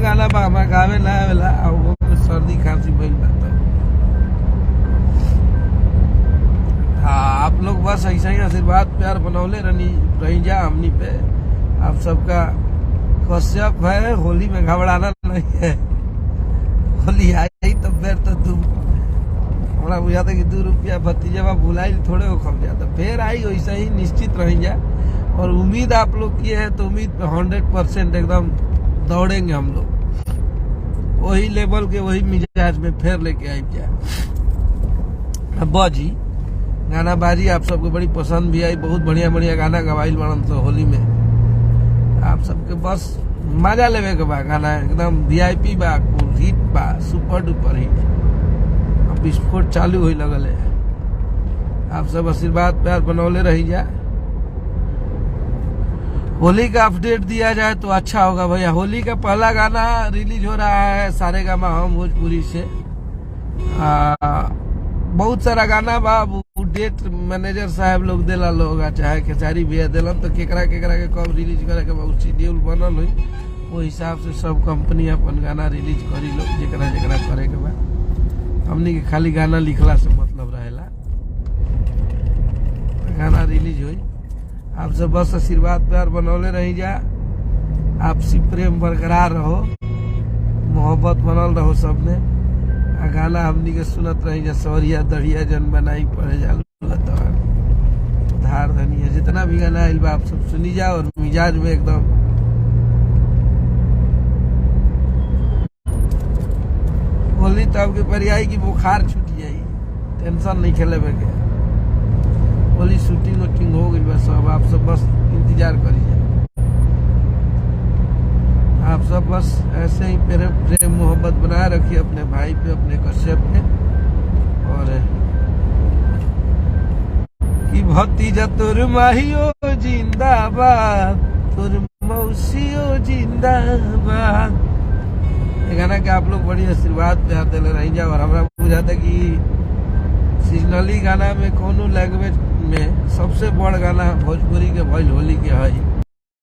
गाना बा हमारा गावे ना आवेला और वो सर्दी खांसी भइल बा तो हाँ आप लोग बस ऐसा ही आशीर्वाद प्यार बनौले रही जा हमनी पे। आप सबका कश्यप है, होली में घबराना नहीं है। होली आई तो फिर तो तुम हमारा बुझाता कि 2 रुपया भतीजा भुलाई थोड़े हो खम जाता, फिर आई वैसा ही निश्चित रही जा। और उम्मीद आप लोग की है तो उम्मीद पे 100% एकदम दौड़ेंगे हम लोग, वही लेवल के वही मिजाज में फिर लेके आई क्या बाजी गाना बाजी। आप सबको बड़ी पसंद भी आई, बहुत बढ़िया बढ़िया गाना गवाइल बनन तो होली में। आप सबके बस मजा लेवे के बा, गाना एकदम VIP बा, हिट बा, सुपर डुपर हिट। अब विस्फोट चालू हो लगल है। आप सब आशीर्वाद प्यार बनौले रही जा। होली का अपडेट दिया जाए तो अच्छा होगा भैया। होली का पहला गाना रिलीज हो रहा है सारेगामा हम भोजपुरी से। बहुत सारा गाना बा, डेट मैनेजर साहब लोग देला लोग, चाहे खेसारी भैया दिलन तो केकरा केकरा के कब रिलीज करे के बहुत शेड्यूल बनल हुई, वो हिसाब से सब कंपनी अपन गाना रिलीज करी लोग जेकरा जेकरा करे के बा। हमनी के खाली गाना लिखला से मतलब रहेला, गाना रिलीज हुई। आप सब बस आशीर्वाद प्यार बनौले रही जा। आपसी प्रेम बरकरार रहो, मोहब्बत बनल रहो सब में। गाना हमनी के सुनत रही जा। सवरिया दढ़िया जन बनाई पड़े जा धार धनिया, जितना भी गाना आइल बा आप सब सुनी जा और मिजाज में एकदम होली तब के परियाई की बुखार छूट जाई, टेंशन नहीं खेले के। होली शूटिंग वूटिंग हो गई बस, अब आप सब बस इंतजार करिए। आप सब बस ऐसे ही प्रेम मोहब्बत बनाए रखिए अपने भाई पे, अपने कश्यप पे। और कि भतीजा तोर माहियो जिंदाबाद, तोर मौसियो जिंदाबाद। ये गाना के आप लोग बड़ी आशीर्वाद प्यार देले रही जा। और हमरा बुझाता कि सीजनली गाना में कोनो लैंग्वेज में सबसे बड़ गाना भोजपुरी के भइल होली के है।